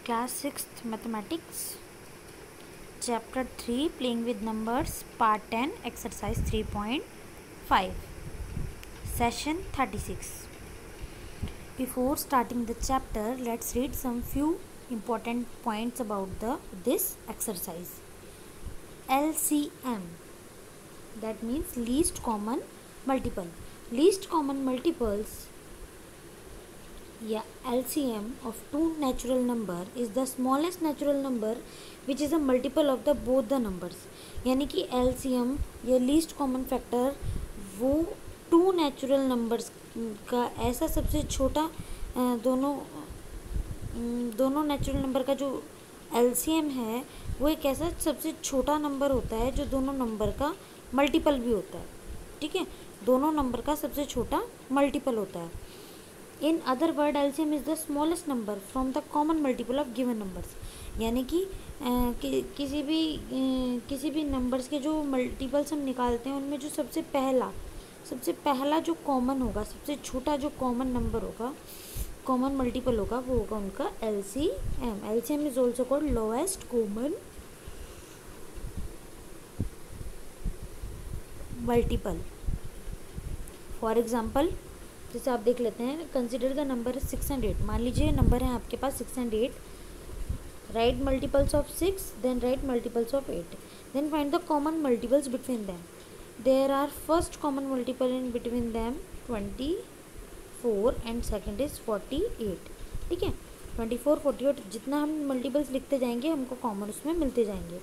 Class 6th Mathematics, Chapter 3, Playing with Numbers, Part 10, Exercise 3.5, Session 36. Before starting the chapter, let's read some few important points about this exercise. LCM, that means least common multiple. Least common multiples, LCM of two natural number is the smallest natural number which is a multiple of the both the numbers. यानी कि LCM या least common factor वो to natural numbers का ऐसा सबसे छोटा दोनों natural number का जो LCM है वो एक ऐसा सबसे छोटा नंबर होता है जो दोनों नंबर का मल्टीपल भी होता है. ठीक है, दोनों नंबर का सबसे छोटा मल्टीपल होता है. In other word LCM is the smallest number from the common multiple of given numbers. यानी कि किसी भी नंबर्स के जो मल्टीपल्स हम निकालते हैं उनमें जो सबसे पहला जो कॉमन होगा, सबसे छोटा जो कॉमन नंबर होगा, कॉमन मल्टीपल होगा, वो होगा उनका LCM. LCM is also called lowest common multiple. For example जैसे आप देख लेते हैं, कंसिडर द नंबर 6 and 8. मान लीजिए नंबर है आपके पास 6 and 8. Right multiples of 6, then right multiples of 8, then find the common multiples between them. There are first common multiple in between them 24 and second is 48. ठीक है, 24, 48 जितना हम multiples लिखते जाएंगे हमको कॉमन उसमें मिलते जाएंगे.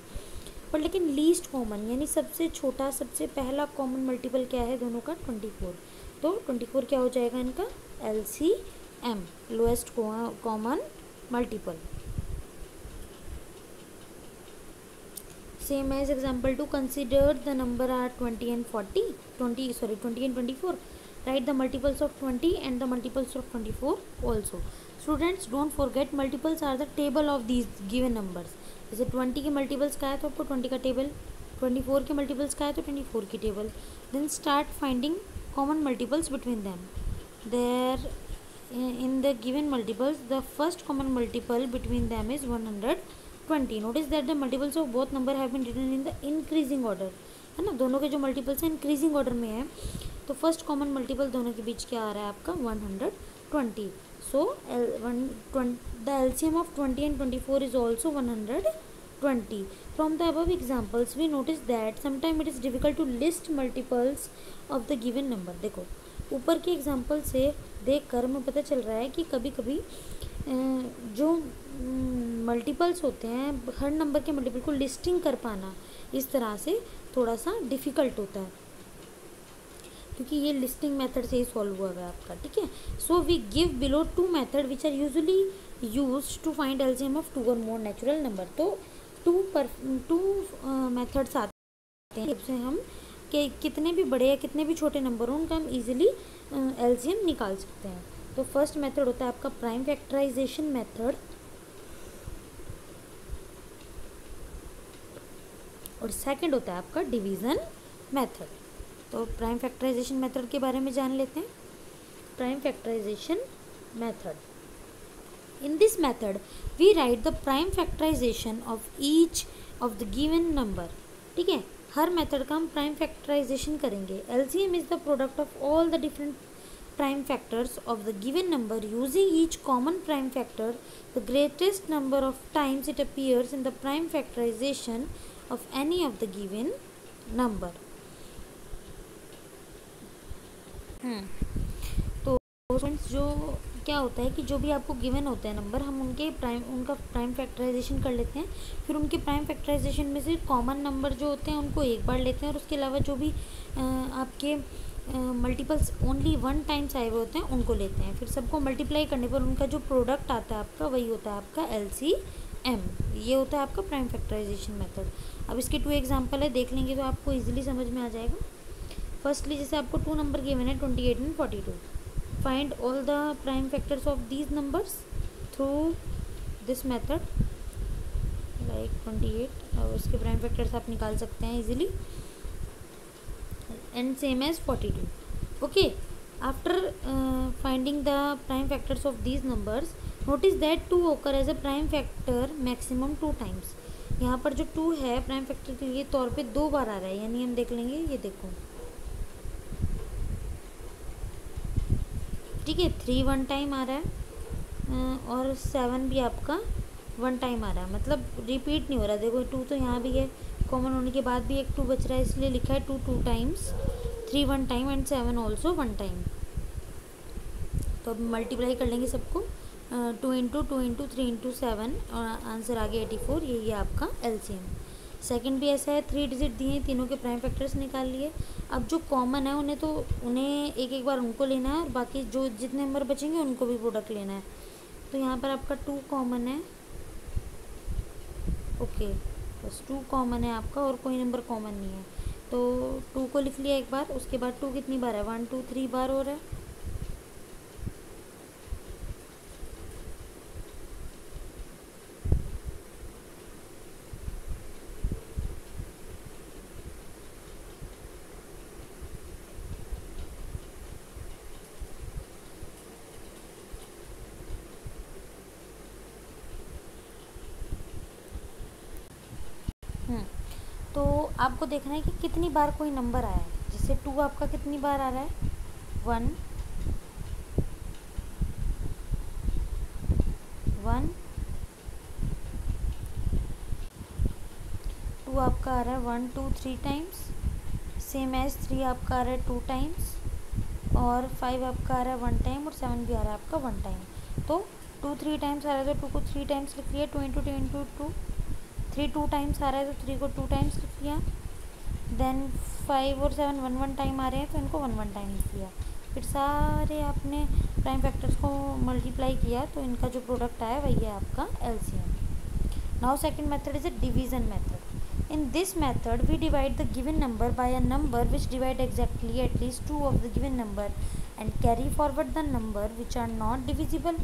पर लेकिन लीस्ट कॉमन यानी सबसे छोटा, सबसे पहला कॉमन मल्टीपल क्या है दोनों का? 24. तो 24 क्या हो जाएगा इनका? LCM, lowest common multiple. Same as example 2, consider the number are 20 and 24. Write the multiples of 20 and the multiples of 24 also. Students, don't forget multiples are the table of these given numbers. जैसे 20 के multiples का है तो आपको 20 का table, 24 के multiples का है तो 24 की table. Then start finding common multiples between them. There in the given multiples, the first common multiple between them is 120. Notice that the multiples of both number have been written in the increasing order. है ना, दोनों के जो multiples हैं increasing order में है. तो first common multiple दोनों के बीच क्या आ रहा है आपका? 120. So the LCM of 20 and 24 is also 120. From the above examples, we notice that sometimes it is difficult to list multiples of the given number. देखो ऊपर के एग्जाम्पल से देख कर हमें पता चल रहा है कि कभी कभी जो मल्टीपल्स होते हैं, हर नंबर के मल्टीपल को लिस्टिंग कर पाना इस तरह से थोड़ा सा डिफ़िकल्ट होता है, क्योंकि ये लिस्टिंग मेथड से ही सॉल्व हुआ है आपका. ठीक है, so we give below 2 method which are usually used to find LCM of 2 और मोर नेचुरल नंबर. तो टू मेथड्स आते हैं जिससे हम कितने भी बड़े या कितने भी छोटे नंबर हों उनका हम इजीली LCM निकाल सकते हैं. तो फर्स्ट मेथड होता है आपका प्राइम फैक्टराइजेशन मेथड, और सेकंड होता है आपका डिवीज़न मेथड. तो प्राइम फैक्टराइजेशन मेथड के बारे में जान लेते हैं. Prime factorisation method. In this method, we write the prime factorization of each of the given number. ठीक है, हर मेथड का हम प्राइम फैक्टराइजेशन करेंगे. LCM is the product of all the different prime factors of the given number. Using each common prime factor, the greatest number of times it appears in the prime factorization of any of the given number. तो friends जो क्या होता है कि जो भी आपको given होते हैं नंबर, हम उनका प्राइम फैक्टराइजेशन कर लेते हैं. फिर उनके प्राइम फैक्टराइजेशन में से कॉमन नंबर जो होते हैं उनको एक बार लेते हैं, और उसके अलावा जो भी आपके मल्टीपल्स ओनली 1 टाइम्स आए हुए होते हैं उनको लेते हैं. फिर सबको मल्टीप्लाई करने पर उनका जो प्रोडक्ट आता है आपका वही होता है आपका LCM. ये होता है आपका प्राइम फैक्टराइजेशन मेथड. अब इसके 2 एग्जाम्पल है, देख लेंगे तो आपको ईजिली समझ में आ जाएगा. फर्स्टली जैसे आपको 2 नंबर गिवन है 28 and 42. Find all the prime factors of these numbers through this method, like 28. और इसके प्राइम फैक्टर्स आप निकाल सकते हैं easily, and same as 42. Okay, after finding the prime factors of these numbers notice that 2 occur as a prime factor maximum 2 times. यहाँ पर जो 2 है प्राइम फैक्टर के लिए तौर पे 2 बार आ रहा है, यानी हम देख लेंगे, ये देखो, ठीक है, 3 1 टाइम आ रहा है और 7 भी आपका 1 टाइम आ रहा है, मतलब रिपीट नहीं हो रहा। देखो 2 तो यहाँ भी है, कॉमन होने के बाद भी एक 2 बच रहा है, इसलिए लिखा है 2 2 times, 3 1 time and 7 also 1 time. तो अब मल्टीप्लाई कर लेंगे सबको, 2 इंटू 2 इंटू 3 इंटू 7 और आंसर आ गया 84। यही है आपका एलसीएम। सेकंड भी ऐसा है, 3 डिजिट दिए हैं, तीनों के प्राइम फैक्टर्स निकाल लिए। अब जो कॉमन है उन्हें एक एक बार उनको लेना है और बाकी जो जितने नंबर बचेंगे उनको भी प्रोडक्ट लेना है। तो यहाँ पर आपका 2 कॉमन है, ओके, बस 2 कॉमन है आपका और कोई नंबर कॉमन नहीं है। तो 2 को लिख लिया एक बार, उसके बाद 2 कितनी बार है, 1 2 3 बार हो रहा है। तो आपको देखना है कि कितनी बार कोई नंबर आया है। जैसे 2 आपका कितनी बार आ रहा है, 1 1, 2 आपका आ रहा है 1 2 3 टाइम्स, सेम एज 3 आपका आ रहा है 2 टाइम्स और 5 आपका आ रहा है 1 टाइम और 7 भी आ रहा है आपका 1 टाइम। तो 2 3 टाइम्स आ रहा है तो 2 को 3 टाइम्स लिख लिया, 2 इंटू 2 इंटू 2, 3 2 टाइम्स आ रहा है तो 3 को 2 टाइम्स लिख लिया। देन 5 और 7 1 1 टाइम आ रहे हैं तो इनको 1 1 टाइम लिख लिया। फिर सारे आपने प्राइम फैक्टर्स को मल्टीप्लाई किया तो इनका जो प्रोडक्ट आया वही है आपका LCM. Now second method is a division method. In this method, we divide the given number by a number which divide exactly at least 2 of the given number and carry forward the number which are not divisible.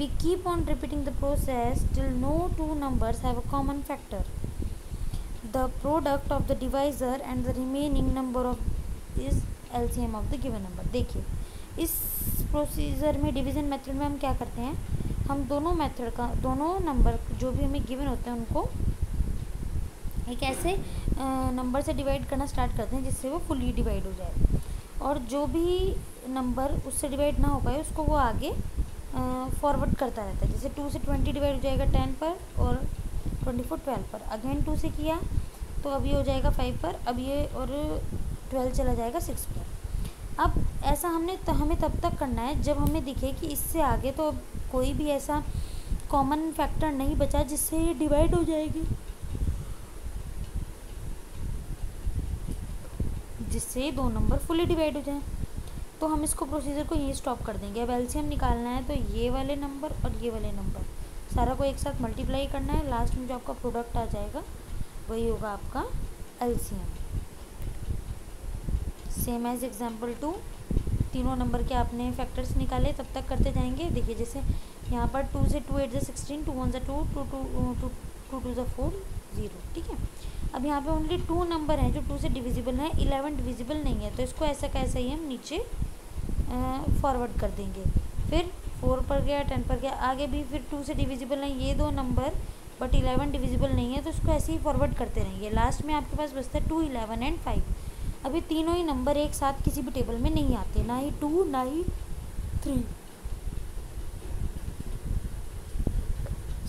We keep on repeating the process till no two numbers have a common factor. The product of the divisor and the remaining number of is LCM of the given number. देखिए इस procedure में, division method में हम क्या करते हैं, हम दोनों मेथड का, दोनों नंबर जो भी हमें गिवन होते हैं उनको एक ऐसे नंबर से डिवाइड करना स्टार्ट करते हैं जिससे वो फुली डिवाइड हो जाए, और जो भी नंबर उससे डिवाइड ना हो पाए उसको वो आगे फॉरवर्ड करता रहता है। जैसे 2 से 20 डिवाइड हो जाएगा 10 पर और 24 12 पर, अगेन 2 से किया तो अब ये हो जाएगा 5 पर, अब ये और 12 चला जाएगा 6 पर। अब ऐसा हमें तब तक करना है जब हमें दिखे कि इससे आगे तो अब कोई भी ऐसा कॉमन फैक्टर नहीं बचा जिससे ये डिवाइड हो जाएगी, जिससे दो नंबर फुली डिवाइड हो जाए। तो हम इसको प्रोसीजर को यहीं स्टॉप कर देंगे। अब एलसीएम निकालना है तो ये वाले नंबर और ये वाले नंबर सारा को एक साथ मल्टीप्लाई करना है, लास्ट में जो आपका प्रोडक्ट आ जाएगा वही होगा आपका एलसीएम। सेम एज एग्जाम्पल 2, तीनों नंबर के आपने फैक्टर्स निकाले, तब तक करते जाएंगे। देखिए जैसे यहाँ पर 2 से 2 8 16, 2 1 2, 2 2 4 0, ठीक है। अब यहाँ पे ओनली 2 नंबर हैं जो 2 से डिविजिबल हैं, 11 डिविजिबल नहीं है, तो इसको ऐसा कैसा ही हम नीचे फॉरवर्ड कर देंगे। फिर 4 पर गया, 10 पर गया, आगे भी फिर 2 से डिविजिबल नहीं ये दो नंबर, बट 11 डिविजिबल नहीं है, तो इसको ऐसे ही फॉरवर्ड करते रहेंगे। लास्ट में आपके पास बचता है 2 11 एंड 5। अभी तीनों ही नंबर एक साथ किसी भी टेबल में नहीं आते, ना ही 2 ना ही 3,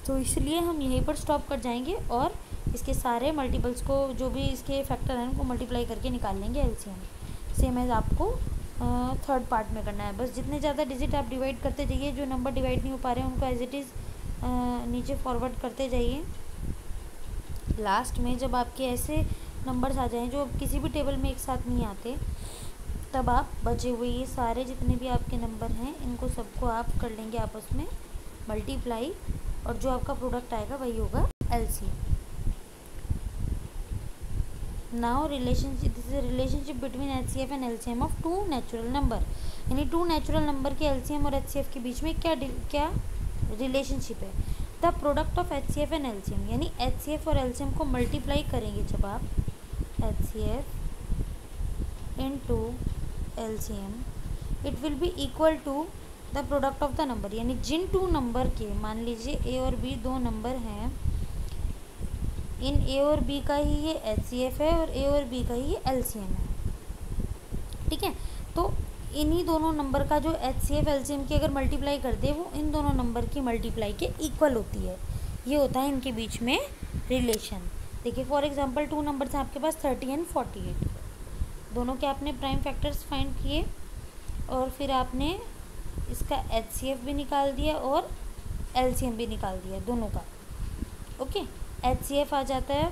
तो इसलिए हम यहीं पर स्टॉप कर जाएंगे और इसके सारे मल्टीपल्स को, जो भी इसके फैक्टर हैं उनको मल्टीप्लाई करके निकाल लेंगे एलसीएम। सेम एज आपको थर्ड पार्ट में करना है। बस जितने ज़्यादा डिजिट आप डिवाइड करते जाइए, जो नंबर डिवाइड नहीं हो पा रहे हैं उनको एज इट इज़ नीचे फॉरवर्ड करते जाइए। लास्ट में जब आपके ऐसे नंबर्स आ जाएं जो किसी भी टेबल में एक साथ नहीं आते, तब आप बचे हुए ये सारे जितने भी आपके नंबर हैं इनको सबको आप कर लेंगे आपस में मल्टीप्लाई, और जो आपका प्रोडक्ट आएगा वही होगा LCM. Now relationship, this is relationship between HCF and LCM of 2 natural number. यानी 2 नेचुरल नंबर के एलसीएम और एचसीएफ के बीच में क्या रिलेशनशिप है। The product of HCF and LCM, यानी एचसीएफ और एलसीएम को मल्टीप्लाई करेंगे जब आप, HCF into LCM, it will be equal to the product of the number, यानी जिन टू नंबर के, मान लीजिए ए और बी दो नंबर हैं, इन ए और बी का ही ये HCF है और ए और बी का ही ये LCM है, ठीक है। तो इन्हीं दोनों नंबर का जो HCF LCM की अगर मल्टीप्लाई कर दे वो इन दोनों नंबर की मल्टीप्लाई के इक्वल होती है, ये होता है इनके बीच में रिलेशन। देखिए फॉर एग्जांपल टू नंबर्स हैं आपके पास 30 एंड 48, दोनों के आपने प्राइम फैक्टर्स फाइंड किए और फिर आपने इसका HCF भी निकाल दिया और LCM भी निकाल दिया दोनों का, ओके। HCF आ जाता है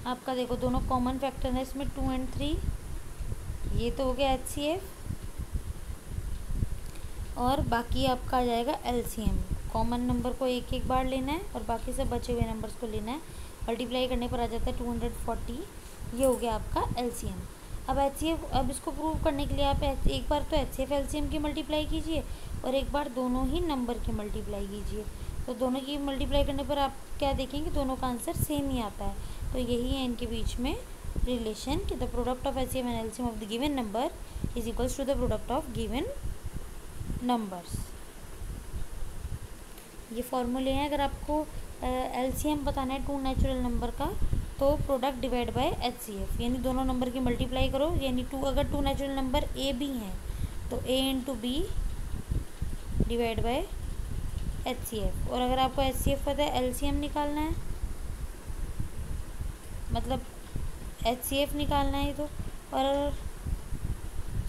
आपका, देखो दोनों कॉमन फैक्टर है इसमें 2 एंड 3, ये तो हो गया HCF, और बाकी आपका आ जाएगा LCM। कॉमन नंबर को एक एक बार लेना है और बाकी सब बचे हुए नंबर्स को लेना है, मल्टीप्लाई करने पर आ जाता है 240, ये हो गया आपका LCM। अब HCF, अब इसको प्रूव करने के लिए आप एक बार तो HCF LCM की मल्टीप्लाई कीजिए और एक बार दोनों ही नंबर की मल्टीप्लाई कीजिए, तो दोनों की मल्टीप्लाई करने पर आप क्या देखेंगे, दोनों का आंसर सेम ही आता है। तो यही है इनके बीच में रिलेशन कि the product of HCF and LCM of the given number is equals to the product of given numbers. ये फॉर्मूले हैं, अगर आपको LCM बताना है टू नेचुरल नंबर का तो प्रोडक्ट डिवाइड बाय HCF, यानी दोनों नंबर की मल्टीप्लाई करो, यानी अगर two natural number A B हैं तो A into B divide by HCF, और अगर आपको HCF पता है LCM निकालना है, मतलब HCF निकालना है तो, और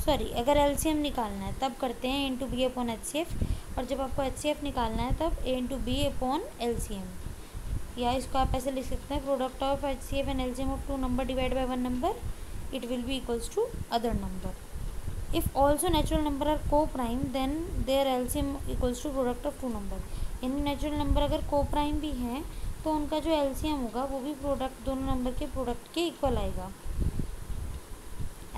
सॉरी अगर LCM निकालना है तब करते हैं इंटू बी अपॉन HCF, और जब आपको HCF निकालना है तब A इंटू बी अपॉन LCM, या इसको आप ऐसे लिख सकते हैं product of HCF and LCM of two number divide by one number, it will be equals to other number. If also natural number are coprime then their LCM equals to product of two number, यानी natural number अगर को prime भी हैं तो उनका जो LCM होगा वो भी प्रोडक्ट, दोनों नंबर के प्रोडक्ट के इक्वल आएगा।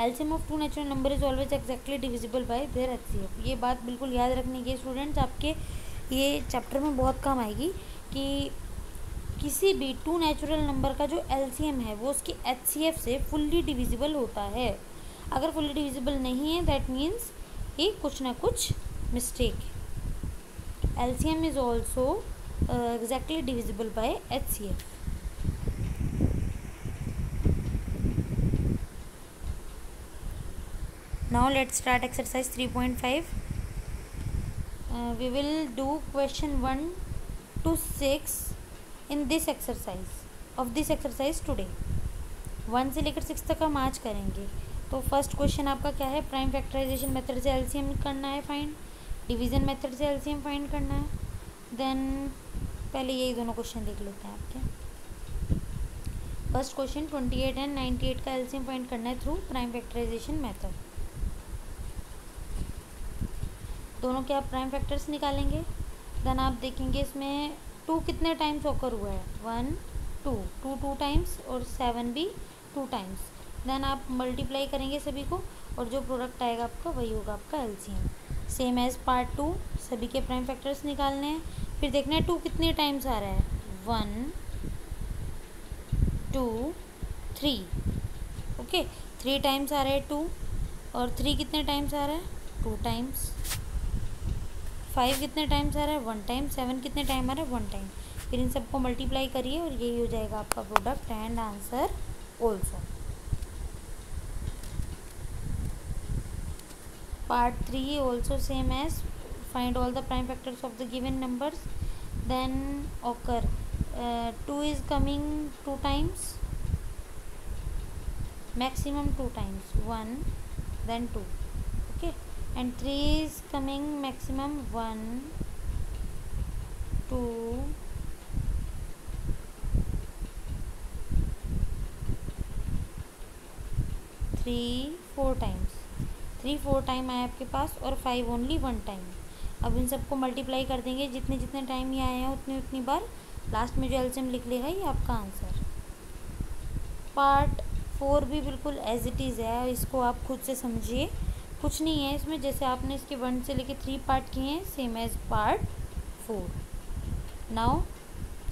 LCM of two natural number is always exactly divisible by their HCF, ये बात बिल्कुल याद रखने की स्टूडेंट्स, आपके ये चैप्टर में बहुत काम आएगी कि किसी भी टू नेचुरल नंबर का जो LCM है वो उसकी HCF से फुल्ली डिविजिबल होता है। अगर फुल्ली डिविजिबल नहीं है दैट मीन्स ये कुछ ना कुछ मिस्टेक है। LCM is also exactly divisible by HCF. Now let's start exercise 3.5. We will do question 1 to 6 in this exercise, of this exercise today. 1 से लेकर 6 तक हम आज करेंगे। तो फर्स्ट क्वेश्चन आपका क्या है, प्राइम फैक्टराइजेशन मेथड से LCM करना है फाइंड, डिवीज़न मेथड से LCM फाइंड करना है। देन पहले यही दोनों क्वेश्चन देख लेते हैं आपके। फर्स्ट क्वेश्चन 28 एंड 98 का LCM फाइंड करना है थ्रू प्राइम फैक्टराइजेशन मेथड। दोनों के आप प्राइम फैक्टर्स निकालेंगे, देन आप देखेंगे इसमें 2 कितने टाइम्स ऑकर हुआ है, 1 2 टाइम्स और 7 भी 2 टाइम्स। देन आप मल्टीप्लाई करेंगे सभी को और जो प्रोडक्ट आएगा आपका वही होगा आपका LCM। सेम एज पार्ट 2, सभी के प्राइम फैक्टर्स निकालने हैं, फिर देखना है 2 कितने टाइम्स आ रहा है, 1 2 3, ओके 3 टाइम्स आ रहा है 2, और 3 कितने टाइम्स आ रहा है 2 टाइम्स, 5 कितने टाइम्स आ रहा है 1 टाइम, 7 कितने टाइम आ रहा है 1 टाइम। फिर इन सबको मल्टीप्लाई करिए और यही हो जाएगा आपका product and answer also. Part 3 also same as find all the prime factors of the given numbers, then occur 2 is coming 2 times, maximum 2 times, 1 then 2, okay, and 3 is coming maximum 1 2 3 4 times, 3 4 time आया आपके पास और 5 only 1 time. अब इन सबको multiply कर देंगे, जितने जितने time ये आए हैं उतनी उतनी बार, लास्ट में जो LCM लिख लेगा ये आपका आंसर। पार्ट 4 भी बिल्कुल एज इट इज़ है, इसको आप खुद से समझिए, कुछ नहीं है इसमें, जैसे आपने इसके 1 से लेके 3 पार्ट किए हैं same as part 4। Now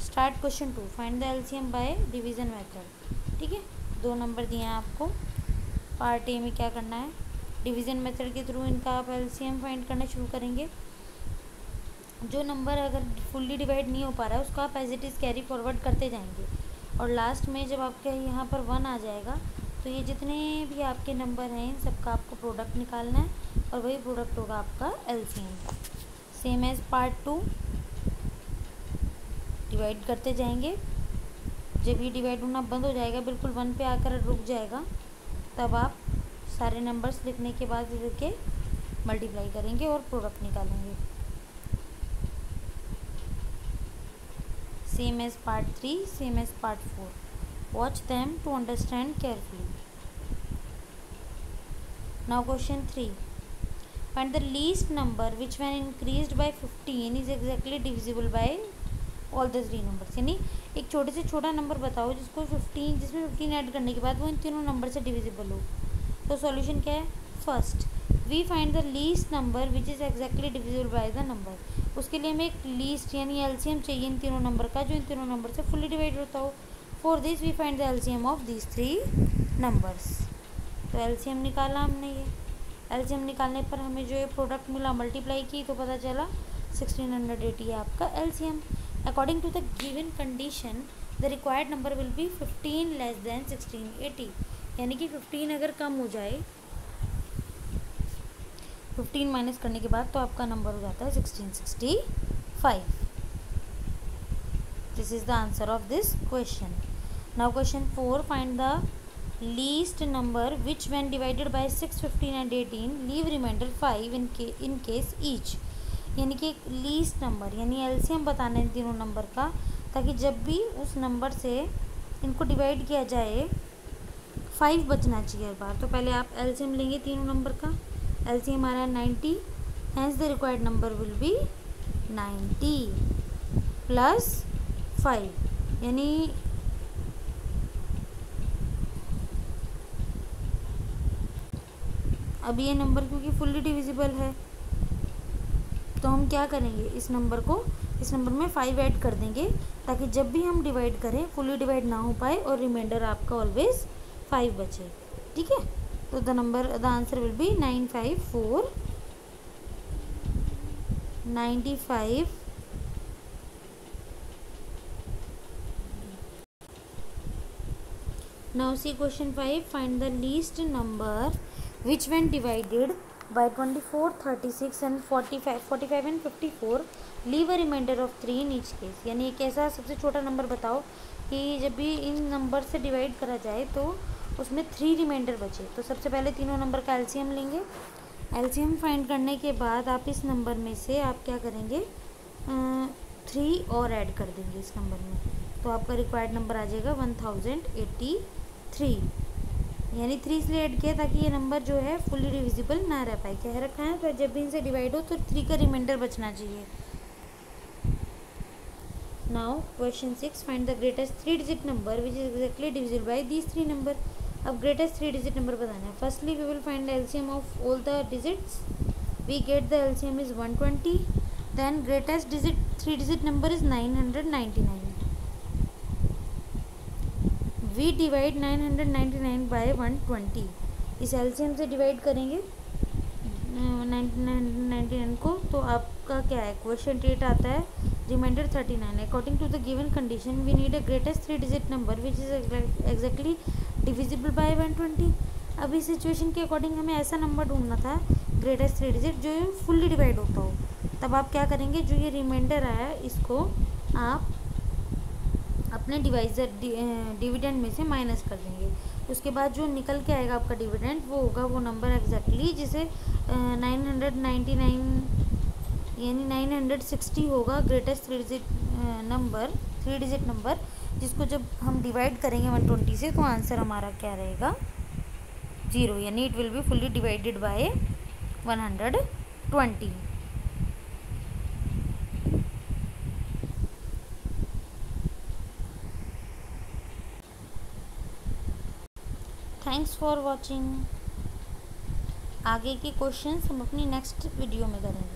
start question 2, find the LCM by division method. ठीक है, 2 नंबर दिए हैं आपको, पार्ट ए में क्या करना है, डिवीज़न मेथड के थ्रू इनका आप एलसीएम फाइंड करना शुरू करेंगे। जो नंबर अगर फुल्ली डिवाइड नहीं हो पा रहा है उसको आप as it is carry forward करते जाएंगे, और लास्ट में जब आपके यहाँ पर 1 आ जाएगा तो ये जितने भी आपके नंबर हैं इन सबका आपको प्रोडक्ट निकालना है, और वही प्रोडक्ट होगा आपका LCM. Same as part 2, divide करते जाएंगे। जब ये डिवाइड होना बंद हो जाएगा, बिल्कुल 1 पे आकर रुक जाएगा, तब आप सारे नंबर्स लिखने के बाद इनके मल्टीप्लाई करेंगे और प्रोडक्ट निकालेंगे। Same as part 3, same as part 4. Watch them to understand carefully. Now question 3. Find the least number which when increased by 15 is exactly divisible by all the three numbers. यानी एक छोटे से छोटा number बताओ जिसको 15 जिसमें 15 add करने के बाद वो इन तीनों नंबर से डिविजिबल हो। तो सॉल्यूशन क्या है? First we find the least number which is exactly divisible by the number. उसके लिए हमें एक लीस्ट यानी एलसीएम चाहिए इन तीनों नंबर का जो इन तीनों नंबर से फुली डिवाइड होता हो। For this we find the LCM of these 3 numbers. तो एलसीएम निकाला हमने। ये एलसीएम निकालने पर हमें जो ये प्रोडक्ट मिला मल्टीप्लाई की तो पता चला 1680 है आपका LCM. According to the given condition the required number will be 15 less than 1680। यानी कि 15 अगर कम हो जाए 15 माइनस करने के बाद तो आपका नंबर हो जाता है 1665। This is the answer of this question. Now question 4, find the least number which when divided by 6, 15 and 18 leave remainder 5 in case each. यानी कि एक लीस्ट नंबर यानी एलसीएम बताना है इन तीनों नंबर का, ताकि जब भी उस नंबर से इनको डिवाइड किया जाए 5 बचना चाहिए हर बार। तो पहले आप एलसीएम लेंगे तीनों नंबर का। एलसीएम आ रहा है 90, hence the required number will B 90 plus 5। यानी अब ये नंबर क्योंकि फुल्ली डिविजिबल है तो हम क्या करेंगे, इस नंबर में 5 ऐड कर देंगे ताकि जब भी हम डिवाइड करें फुल्ली डिवाइड ना हो पाए और रिमाइंडर आपका ऑलवेज 5 बचे। ठीक है, तो the answer will be 954 95 Now see question 5. Find the least number which when divided by 24, 36 and 45 and 54 leave a remainder of 3 in each case. यानी एक ऐसा सबसे छोटा नंबर बताओ कि जब भी इन नंबर से डिवाइड करा जाए तो उसमें 3 रिमाइंडर बचे। तो सबसे पहले तीनों नंबर का एलसीएम लेंगे। एलसीएम फाइंड करने के बाद आप इस नंबर में से आप क्या करेंगे, 3 और ऐड कर देंगे इस नंबर में, तो आपका रिक्वायर्ड नंबर आ जाएगा 1083। यानी 3 इसलिए ऐड किया ताकि ये नंबर जो है फुली डिविजिबल ना रह पाए। कह रखा है तो जब भी इनसे डिवाइड हो तो 3 का रिमाइंडर बचना चाहिए। Now question 6, find the greatest 3 digit number which is exactly divisible by these 3 number. अब ग्रेटेस्ट 3 डिजिट नंबर बताना है। Firstly we will find the LCM of all the digits. We get the LCM is 120। Then greatest digit 3 digit number is 999। We divide 999 by 120। इस LCM से divide करेंगे 999 को तो आपका क्या है, क्वेश्चन 8 आता है, remainder 39। According to the given condition we need a greatest 3 digit number which is exactly divisible by 120। अब इस सिचुएशन के अकॉर्डिंग हमें ऐसा नंबर ढूंढना था ग्रेटेस्ट 3 डिजिट जो फुल्ली डिवाइड होता हो। तब आप क्या करेंगे, जो ये रिमाइंडर आया इसको आप अपने डिविडेंड में से माइनस कर देंगे। उसके बाद जो निकल के आएगा आपका डिविडेंड वो होगा वो नंबर एग्जैक्टली जिसे 999 यानी 960 होगा ग्रेटेस्ट 3 डिजिट नंबर जिसको जब हम डिवाइड करेंगे 120 से तो आंसर हमारा क्या रहेगा 0। यानी it will be fully divided by 120। Thanks for watching. आगे के क्वेश्चंस हम अपनी नेक्स्ट वीडियो में करेंगे।